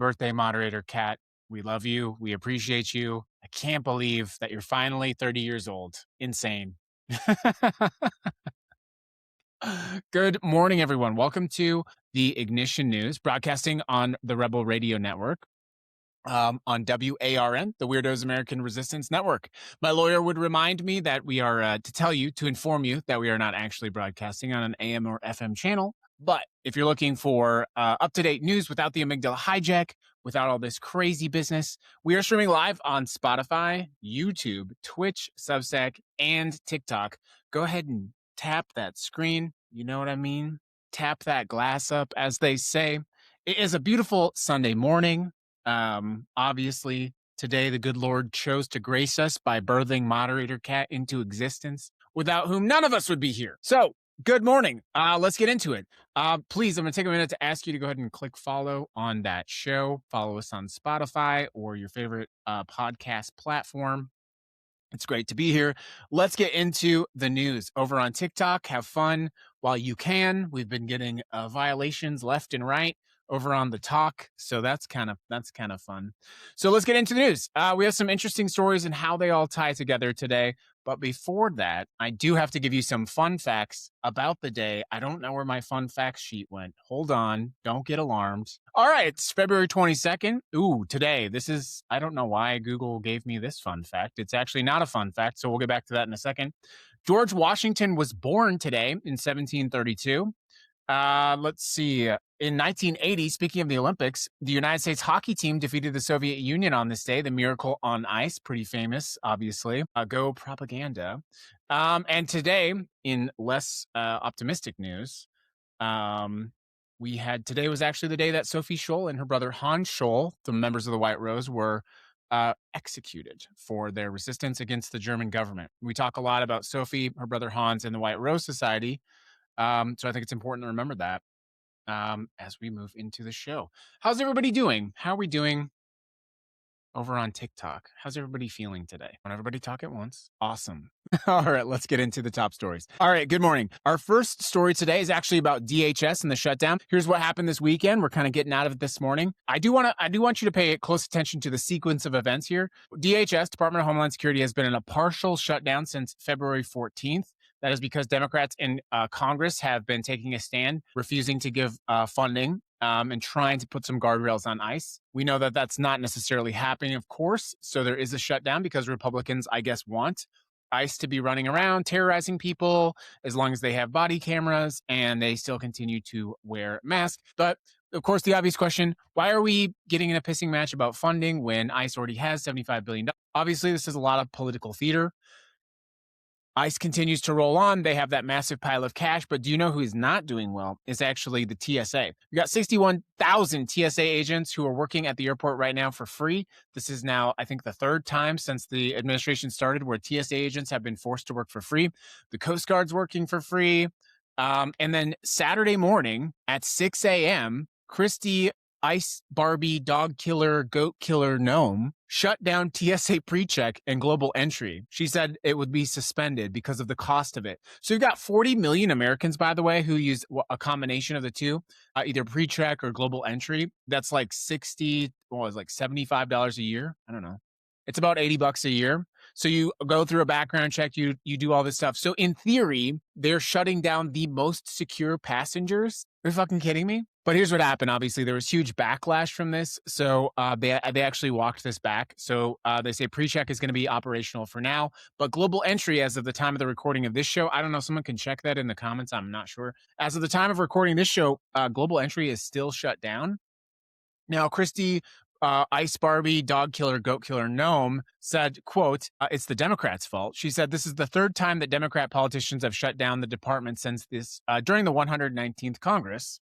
birthday, moderator Kat. We love you. We appreciate you. I can't believe that you're finally 30 years old. Insane. Good morning, everyone. Welcome to the Ignition News, broadcasting on the Rebel Radio Network. On WARN, the Weirdos American Resistance Network. My lawyer would remind me that we are, to inform you that we are not actually broadcasting on an AM or FM channel. But if you're looking for up-to-date news without the amygdala hijack, without all this crazy business, we are streaming live on Spotify, YouTube, Twitch, Substack, and TikTok. Go ahead and tap that screen. You know what I mean? Tap that glass up, as they say. It is a beautiful Sunday morning. Obviously, today the good Lord chose to grace us by birthing moderator Kat into existence, without whom none of us would be here. So, good morning. Let's get into it. Please, I'm going to take a minute to ask you to go ahead and click follow on that show. Follow us on Spotify or your favorite podcast platform. It's great to be here. Let's get into the news. Over on TikTok, have fun while you can. We've been getting violations left and right over on the talk, so that's kind of fun. So let's get into the news. We have some interesting stories and how they all tie together today. But before that, I do have to give you some fun facts about the day. I don't know where my fun facts sheet went. Hold on. Don't get alarmed. All right. It's February 22nd. Ooh, today. I don't know why Google gave me this fun fact. It's actually not a fun fact, so we'll get back to that in a second. George Washington was born today in 1732. Let's see. In 1980, speaking of the Olympics, the United States hockey team defeated the Soviet Union on this day. The Miracle on Ice, pretty famous, obviously. Go propaganda. And today, in less optimistic news, today was actually the day that Sophie Scholl and her brother Hans Scholl, the members of the White Rose, were executed for their resistance against the German government. We talk a lot about Sophie, her brother Hans, and the White Rose Society. So I think it's important to remember that as we move into the show. How's everybody doing? How are we doing over on TikTok? How's everybody feeling today? Want everybody talk at once? Awesome. All right, let's get into the top stories. All right, good morning. Our first story today is actually about DHS and the shutdown. Here's what happened this weekend. We're kind of getting out of it this morning. I do want you to pay close attention to the sequence of events here. DHS, Department of Homeland Security, has been in a partial shutdown since February 14th. That is because Democrats in Congress have been taking a stand, refusing to give funding and trying to put some guardrails on ICE. We know that that's not necessarily happening, of course. So there is a shutdown because Republicans, I guess, want ICE to be running around, terrorizing people as long as they have body cameras and they still continue to wear masks. But of course, the obvious question, why are we getting in a pissing match about funding when ICE already has $75 billion? Obviously, this is a lot of political theater. ICE continues to roll on. They have that massive pile of cash, but do you know who is not doing well? It's actually the TSA. We got 61,000 TSA agents who are working at the airport right now for free. This is now, I think, the third time since the administration started where TSA agents have been forced to work for free. The Coast Guard's working for free. And then Saturday morning at 6 a.m., Kristi Ice Barbie Dog Killer Goat Killer Noem shut down TSA PreCheck and global entry. She said it would be suspended because of the cost of it. So you've got 40 million Americans, by the way, who use a combination of the two, either PreCheck or global entry. That's like $75 a year. I don't know. It's about $80 a year. So you go through a background check, you do all this stuff. So in theory, they're shutting down the most secure passengers. Are you fucking kidding me? But here's what happened. Obviously, there was huge backlash from this. So they actually walked this back. So they say PreCheck is going to be operational for now. But global entry, as of the time of the recording of this show, I don't know, someone can check that in the comments. I'm not sure. As of the time of recording this show, global entry is still shut down. Now, Kristi Ice Barbie, Dog Killer, Goat Killer Noem said, quote, it's the Democrats' fault. She said, this is the third time that Democrat politicians have shut down the department since during the 119th Congress.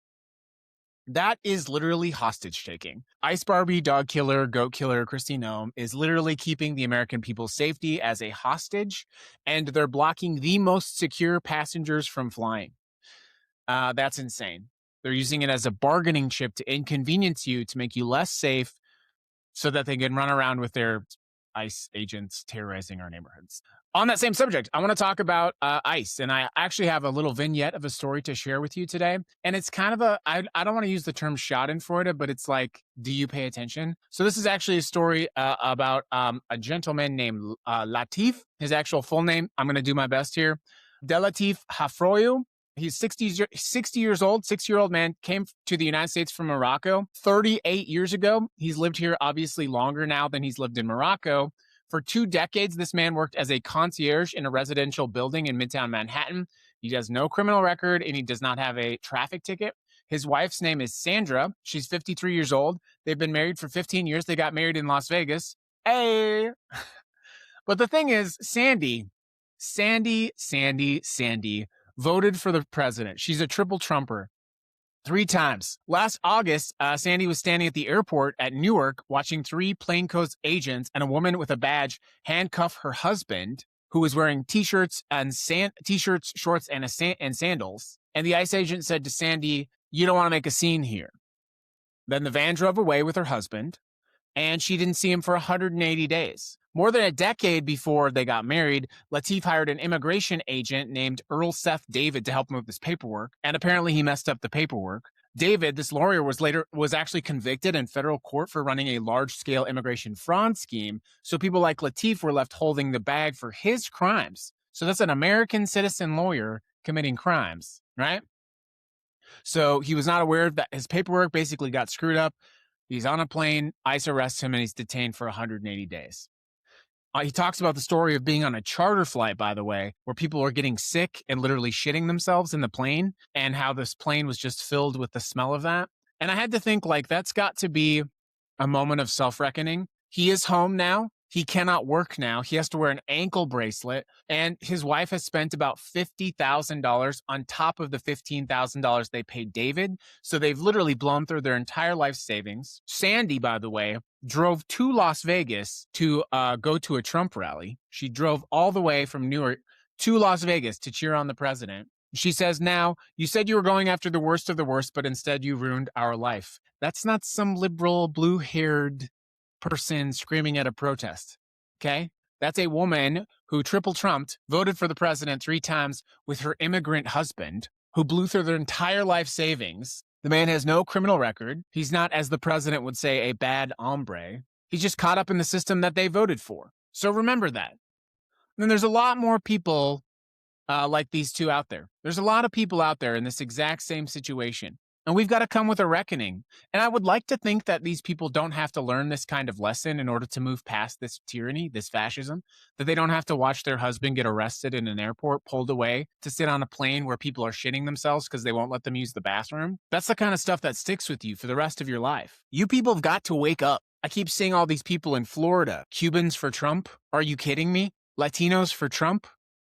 That is literally hostage taking. Ice Barbie, Dog Killer, Goat Killer, Kristi Noem is literally keeping the American people's safety as a hostage, and they're blocking the most secure passengers from flying. That's insane. They're using it as a bargaining chip to inconvenience you, to make you less safe so that they can run around with their ICE agents terrorizing our neighborhoods. On that same subject, I want to talk about ICE, and I actually have a little vignette of a story to share with you today. And it's kind of I don't want to use the term schadenfreude, but it's like, do you pay attention? So this is actually a story about a gentleman named Latif. His actual full name, I'm going to do my best here. Abdel Latif Hafroyu. He's 60 years old, 6-year-old man, came to the United States from Morocco 38 years ago. He's lived here obviously longer now than he's lived in Morocco. For 2 decades, this man worked as a concierge in a residential building in Midtown Manhattan. He has no criminal record and he does not have a traffic ticket. His wife's name is Sandra. She's 53 years old. They've been married for 15 years. They got married in Las Vegas. Hey! But the thing is, Sandy voted for the president. She's a triple Trumper 3 times. Last August, Sandy was standing at the airport at Newark watching 3 plainclothes agents and a woman with a badge handcuff her husband, who was wearing t-shirts, shorts, and sandals. And the ICE agent said to Sandy, "You don't want to make a scene here." Then the van drove away with her husband, and she didn't see him for 180 days. More than a decade before they got married, Latif hired an immigration agent named Earl Seth David to help him with his paperwork, and apparently he messed up the paperwork. David, this lawyer, was actually convicted in federal court for running a large-scale immigration fraud scheme, so people like Latif were left holding the bag for his crimes. So that's an American citizen lawyer committing crimes, right? So he was not aware that his paperwork basically got screwed up. He's on a plane, ICE arrests him, and he's detained for 180 days. He talks about the story of being on a charter flight, by the way, where people are getting sick and literally shitting themselves in the plane, and how this plane was just filled with the smell of that. And I had to think, like, that's got to be a moment of self-reckoning. He is home now. He cannot work now. He has to wear an ankle bracelet. And his wife has spent about $50,000 on top of the $15,000 they paid David. So they've literally blown through their entire life savings. Sandy, by the way, drove to Las Vegas to go to a Trump rally. She drove all the way from Newark to Las Vegas to cheer on the president. She says, "Now, you said you were going after the worst of the worst, but instead you ruined our life." That's not some liberal, blue-haired person screaming at a protest, okay? That's a woman who triple trumped, voted for the president 3 times with her immigrant husband, who blew through their entire life savings. The man has no criminal record. He's not, as the president would say, a bad hombre. He's just caught up in the system that they voted for. So remember that. And then there's a lot more people like these 2 out there. There's a lot of people out there in this exact same situation. And we've got to come with a reckoning. And I would like to think that these people don't have to learn this kind of lesson in order to move past this tyranny, this fascism, that they don't have to watch their husband get arrested in an airport, pulled away to sit on a plane where people are shitting themselves because they won't let them use the bathroom. That's the kind of stuff that sticks with you for the rest of your life. You people have got to wake up. I keep seeing all these people in Florida. Cubans for Trump? Are you kidding me? Latinos for Trump?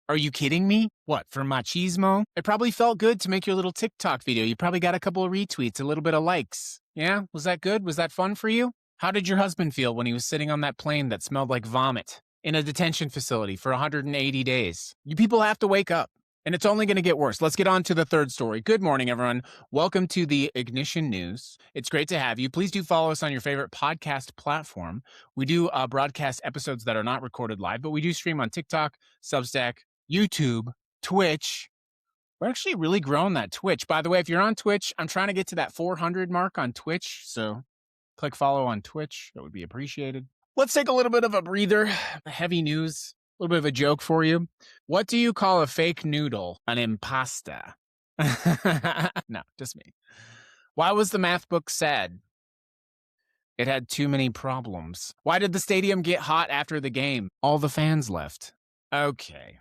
Are you kidding me? What, for machismo? It probably felt good to make your little TikTok video. You probably got a couple of retweets, a little bit of likes. Yeah? Was that good? Was that fun for you? How did your husband feel when he was sitting on that plane that smelled like vomit in a detention facility for 180 days? You people have to wake up. And it's only going to get worse. Let's get on to the third story. Good morning, everyone. Welcome to the Ignition News. It's great to have you. Please do follow us on your favorite podcast platform. We do broadcast episodes that are not recorded live, but we do stream on TikTok, Substack, YouTube, Twitch. We're actually really growing that Twitch. By the way, if you're on Twitch, I'm trying to get to that 400 mark on Twitch. So click follow on Twitch. That would be appreciated. Let's take a little bit of a breather. Heavy news. A little bit of a joke for you. What do you call a fake noodle? An impasta. No, just me. Why was the math book sad? It had too many problems. Why did the stadium get hot after the game? All the fans left. Okay.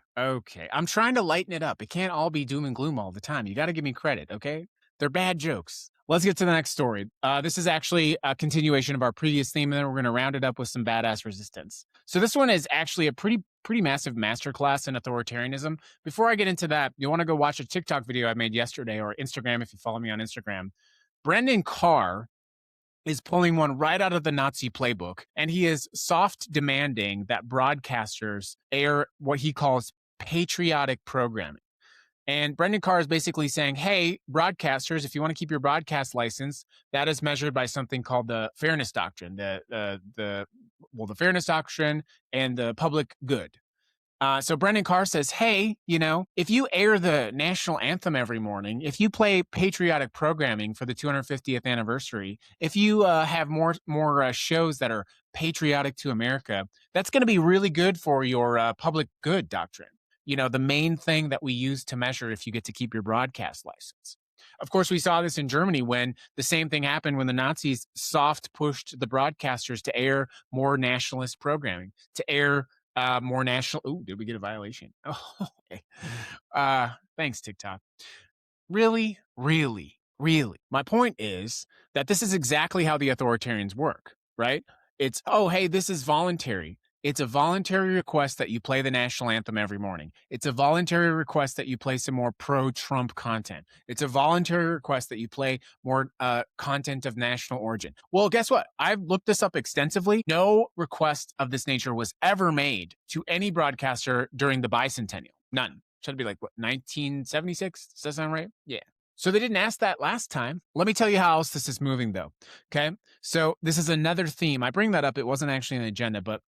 I'm trying to lighten it up. It can't all be doom and gloom all the time. You got to give me credit, okay? They're bad jokes. Let's get to the next story. This is actually a continuation of our previous theme, and then we're going to round it up with some badass resistance. So this one is actually a pretty massive masterclass in authoritarianism. Before I get into that, you want to go watch a TikTok video I made yesterday, or Instagram if you follow me on Instagram. Brendan Carr is pulling one right out of the Nazi playbook, and he is soft demanding that broadcasters air what he calls patriotic programming. And Brendan Carr is basically saying, hey, broadcasters, if you want to keep your broadcast license, that is measured by something called the fairness doctrine, the the fairness doctrine and the public good. So Brendan Carr says, hey, if you air the national anthem every morning, if you play patriotic programming for the 250th anniversary, if you have more shows that are patriotic to America, that's going to be really good for your public good doctrine. The main thing that we use to measure if you get to keep your broadcast license. Of course, we saw this in Germany when the same thing happened when the Nazis soft pushed the broadcasters to air more nationalist programming, to air more national. Oh, did we get a violation? Oh, okay. Thanks, TikTok. Really, really, really. My point is that this is exactly how the authoritarians work, right? It's, oh, hey, this is voluntary. It's a voluntary request that you play the national anthem every morning. It's a voluntary request that you play some more pro-Trump content. It's a voluntary request that you play more content of national origin. Well, guess what? I've looked this up extensively. No request of this nature was ever made to any broadcaster during the bicentennial. None. Should be like, what, 1976? Does that sound right? Yeah. So they didn't ask that last time. Let me tell you how else this is moving, though. Okay. So this is another theme. I bring that up. It wasn't actually on the agenda, but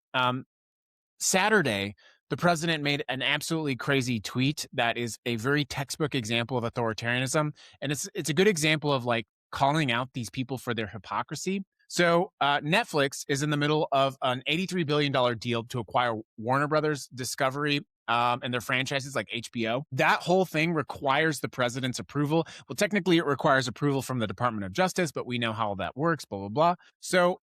Saturday, the president made an absolutely crazy tweet that is a very textbook example of authoritarianism. And it's a good example of like calling out these people for their hypocrisy. So Netflix is in the middle of an $83 billion deal to acquire Warner Brothers Discovery and their franchises like HBO. That whole thing requires the president's approval. Well, technically it requires approval from the Department of Justice, but we know how that works, blah, blah, blah. So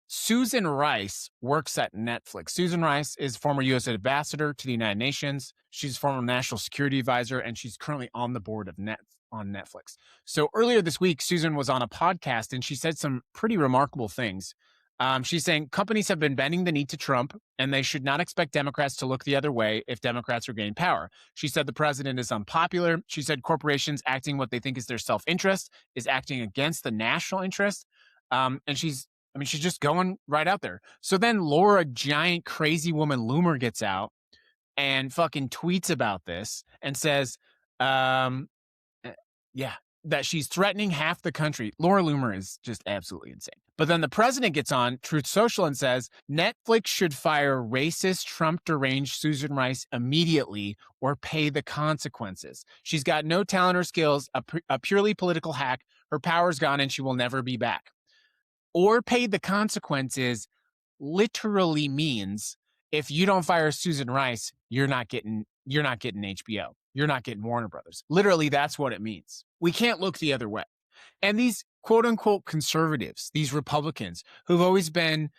Susan Rice works at Netflix. Susan Rice is former U.S. ambassador to the United Nations. She's former national security advisor, and she's currently on the board of on Netflix. So earlier this week, Susan was on a podcast, and she said some pretty remarkable things. She's saying companies have been bending the knee to Trump, and they should not expect Democrats to look the other way if Democrats regain power. She said the president is unpopular. She said corporations acting what they think is their self-interest is acting against the national interest. And she's just going right out there. So then Laura, giant crazy woman Loomer, gets out and fucking tweets about this and says, that she's threatening half the country. Laura Loomer is just absolutely insane. But then the president gets on Truth Social and says, Netflix should fire racist, Trump-deranged Susan Rice immediately or pay the consequences. She's got no talent or skills, a purely political hack. Her power's gone and she will never be back. Or pay the consequences literally means if you don't fire Susan Rice, you're not getting HBO. You're not getting Warner Brothers. Literally, that's what it means. We can't look the other way. And these quote unquote conservatives, these Republicans who've always been,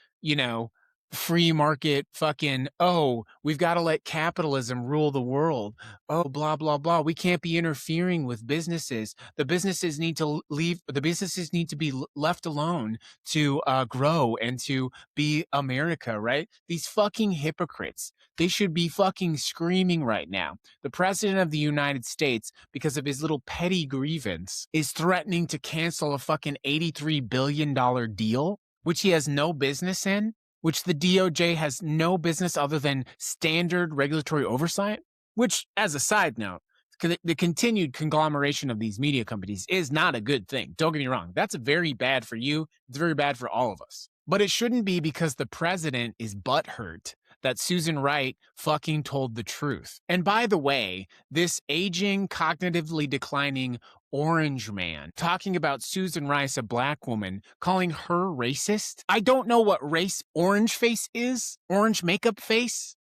free market fucking, oh, we've got to let capitalism rule the world. Oh, blah, blah, blah. We can't be interfering with businesses. The businesses need to leave. The businesses need to be left alone to grow and to be America, right? These fucking hypocrites. They should be fucking screaming right now. The president of the United States, because of his little petty grievance, is threatening to cancel a fucking $83 billion deal, which he has no business in, which the DOJ has no business other than standard regulatory oversight, which, as a side note, the continued conglomeration of these media companies is not a good thing. Don't get me wrong. That's very bad for you. It's very bad for all of us. But it shouldn't be because the president is butthurt that Susan Wright fucking told the truth. And by the way, this aging, cognitively declining orange man talking about Susan Rice, a black woman, calling her racist. I don't know what race orange face is, orange makeup face,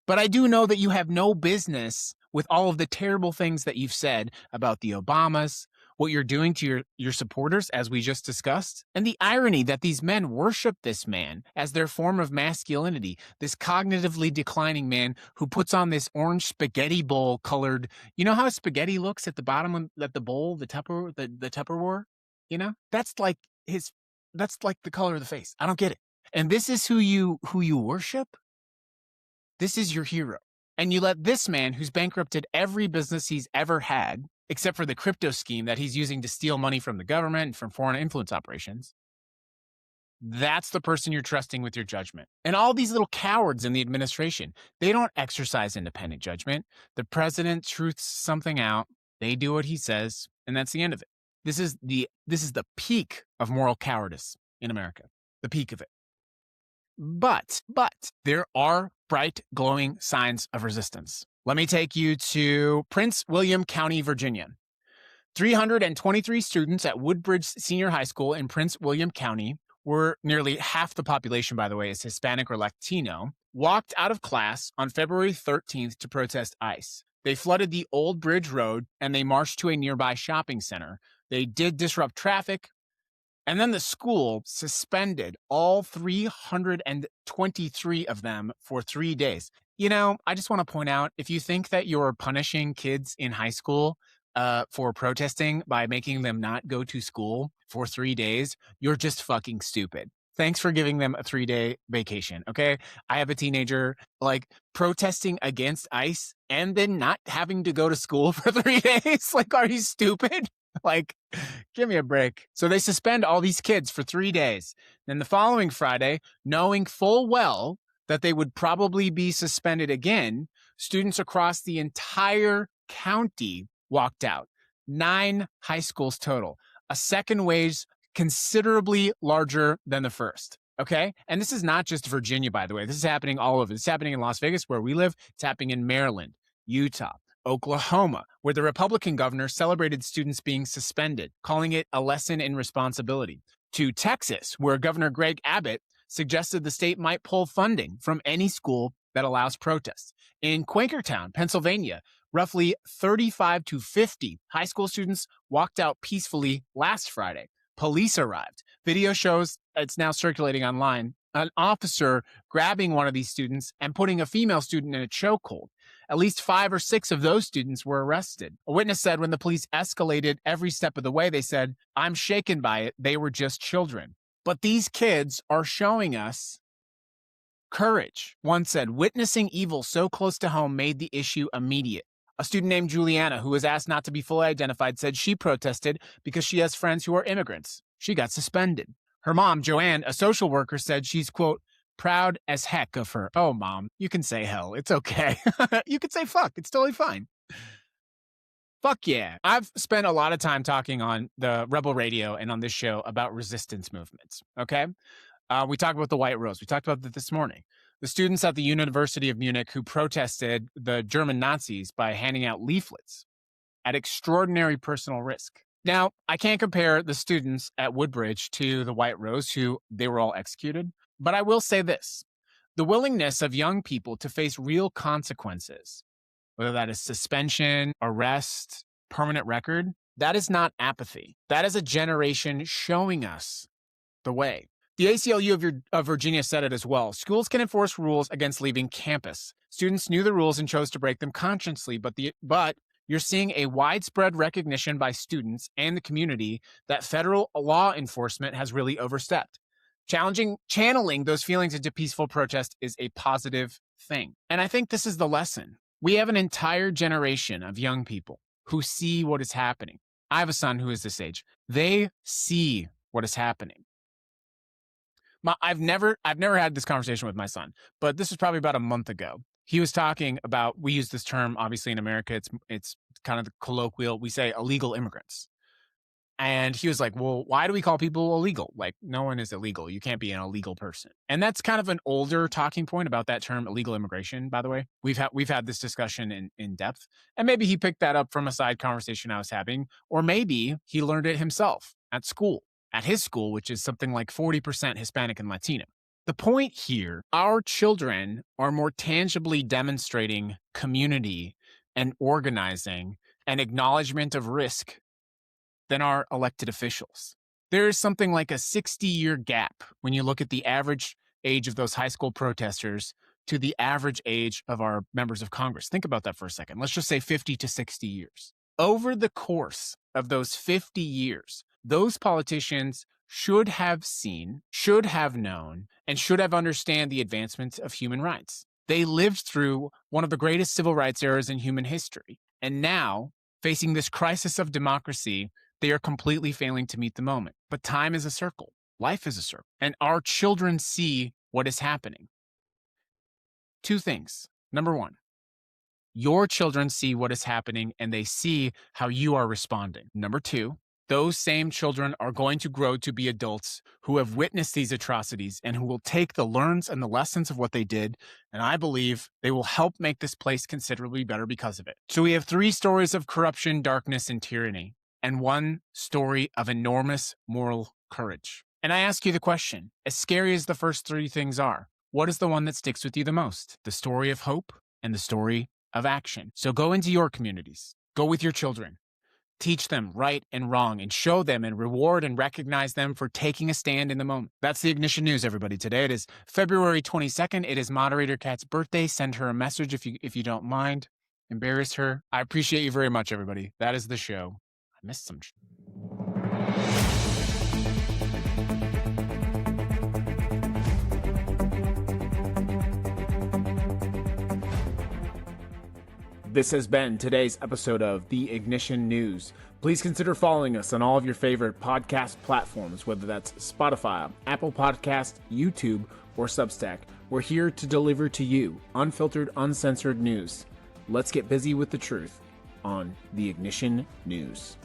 but I do know that you have no business with all of the terrible things that you've said about the Obamas, what you're doing to your supporters, as we just discussed, and the irony that these men worship this man as their form of masculinity, this cognitively declining man who puts on this orange spaghetti bowl colored, you know how spaghetti looks at the bottom of the bowl, the Tupperware, that's like the color of the face. I don't get it. And this is who you worship? This is your hero. And you let this man, who's bankrupted every business he's ever had, except for the crypto scheme that he's using to steal money from the government and from foreign influence operations, that's the person you're trusting with your judgment. And all these little cowards in the administration, they don't exercise independent judgment. The president truths something out, they do what he says, and that's the end of it. This is the peak of moral cowardice in America. The peak of it. But there are bright, glowing signs of resistance. Let me take you to Prince William County, Virginia. 323 students at Woodbridge Senior High School in Prince William County, where nearly half the population, by the way, is Hispanic or Latino, walked out of class on February 13th to protest ICE. They flooded the Old Bridge Road and they marched to a nearby shopping center. They did disrupt traffic, and then the school suspended all 323 of them for 3 days. You know, I just want to point out, if you think that you're punishing kids in high school for protesting by making them not go to school for 3 days, you're just fucking stupid. Thanks for giving them a 3-day vacation, okay? I have a teenager, like, protesting against ICE and then not having to go to school for 3 days. Like, are you stupid? Like, give me a break. So they suspend all these kids for 3 days. Then the following Friday, knowing full well that they would probably be suspended again, students across the entire county walked out. 9 high schools total. A second wave considerably larger than the first. Okay? And this is not just Virginia, by the way. This is happening all over. It's happening in Las Vegas, where we live. It's happening in Maryland, Utah, Oklahoma, where the Republican governor celebrated students being suspended, calling it a lesson in responsibility. To Texas, where Governor Greg Abbott suggested the state might pull funding from any school that allows protests. In Quakertown, Pennsylvania, roughly 35 to 50 high school students walked out peacefully last Friday. Police arrived. Video shows, it's now circulating online, an officer grabbing one of these students and putting a female student in a chokehold. At least 5 or 6 of those students were arrested. A witness said when the police escalated every step of the way, they said, "I'm shaken by it. They were just children." But these kids are showing us courage. One said, "Witnessing evil so close to home made the issue immediate." A student named Juliana, who was asked not to be fully identified, said she protested because she has friends who are immigrants. She got suspended. Her mom, Joanne, a social worker, said she's, quote, proud as heck of her. Oh, mom, you can say hell. It's okay. You can say fuck. It's totally fine. Fuck yeah. I've spent a lot of time talking on the Rebel Radio and on this show about resistance movements, okay? We talked about the White Rose. We talked about that this morning. The students at the University of Munich who protested the German Nazis by handing out leaflets at extraordinary personal risk. Now, I can't compare the students at Woodbridge to the White Rose, who they were all executed, but I will say this. The willingness of young people to face real consequences, whether that is suspension, arrest, permanent record, that is not apathy. That is a generation showing us the way. The ACLU of Virginia said it as well. Schools can enforce rules against leaving campus. Students knew the rules and chose to break them consciously, but you're seeing a widespread recognition by students and the community that federal law enforcement has really overstepped. Channeling those feelings into peaceful protest is a positive thing. And I think this is the lesson. We have an entire generation of young people who see what is happening. I have a son who is this age. They see what is happening. I've never had this conversation with my son, but this was probably about a month ago. He was talking about, we use this term, obviously in America, it's kind of the colloquial, we say illegal immigrants. And he was like, well, why do we call people illegal? Like, no one is illegal. You can't be an illegal person. And that's kind of an older talking point about that term, illegal immigration, by the way. We've had this discussion in depth. And maybe he picked that up from a side conversation I was having, or maybe he learned it himself at school. At his school, which is something like 40% Hispanic and Latino. The point here, our children are more tangibly demonstrating community and organizing and acknowledgement of risk than our elected officials. There is something like a 60-year gap when you look at the average age of those high school protesters to the average age of our members of Congress. Think about that for a second. Let's just say 50 to 60 years. Over the course of those 50 years, those politicians should have seen, should have known, and should have understood the advancements of human rights. They lived through one of the greatest civil rights eras in human history. And now, facing this crisis of democracy, they are completely failing to meet the moment. But time is a circle. Life is a circle. And our children see what is happening. 2 things. Number 1, your children see what is happening and they see how you are responding. Number 2, those same children are going to grow to be adults who have witnessed these atrocities and who will take the learns and the lessons of what they did, and I believe they will help make this place considerably better because of it. So we have 3 stories of corruption, darkness, and tyranny, and 1 story of enormous moral courage. And I ask you the question, as scary as the first 3 things are, what is the one that sticks with you the most? The story of hope and the story of action. So go into your communities, go with your children. Teach them right and wrong and show them and reward and recognize them for taking a stand in the moment. That's the Ignition News, everybody. Today it is February 22nd. It is Moderator Kat's birthday. Send her a message if you don't mind. Embarrass her. I appreciate you very much, everybody. That is the show. I missed some. This has been today's episode of The Ignition News. Please consider following us on all of your favorite podcast platforms, whether that's Spotify, Apple Podcast, YouTube, or Substack. We're here to deliver to you unfiltered, uncensored news. Let's get busy with the truth on The Ignition News.